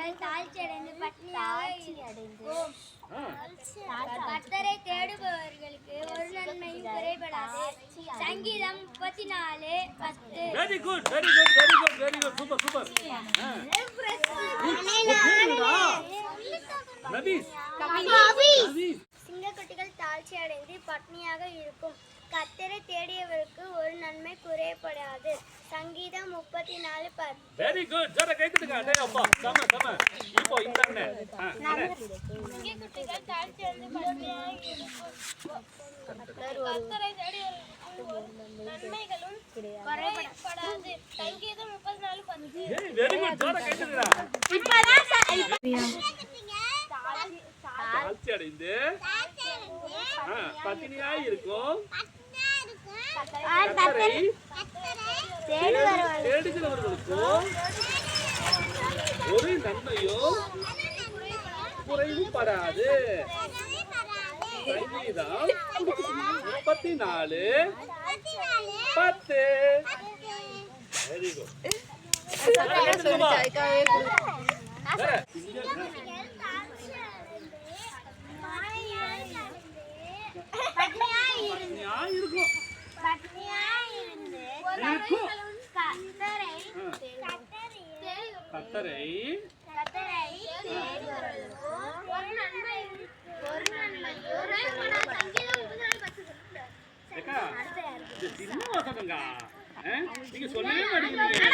குட்டிகள் தாழ்ச்சி அடைந்து கர்த்தரை தேடுபவர்களுக்கு ஒரு நன்மையும் குறைபடாது. சங்கீதம் 34:10. Very good very good very good very good super super. சிங்கக்குட்டிகள் தாழ்ச்சி அடைந்து பட்னியாக இருக்கும். கர்த்தரை தேடியவருக்கு ஒரு நன்மை குறைபடாது. சங்கீதம் 34:10. Very good. ஜர கைத்துங்க. டேய் அப்பா சம சம. இப்போ இந்தானே. சிங்கக்குட்டிகள் தாழ்ச்சி அடைந்து பட்னியாக இருக்கும். கர்த்தரை தேடியவருக்கு நன்மைகளும் குறைபடாது. சங்கீதம் 34:10. ஏய் வெரி குட். ஜர கைத்துங்கடா. இப்பதான் தாழ்ச்சி அடைந்து பட்டினியாய் இருக்கும். கர்த்தரை தேடுகிறவர்களுக்கு ஒரு நன்மையும் குறைவுபடாது. சங்கீதம் 34:10. Very good. கர்த்தரை சின்ன வசனங்க நீங்க சொல்லவே மாட்டீங்க.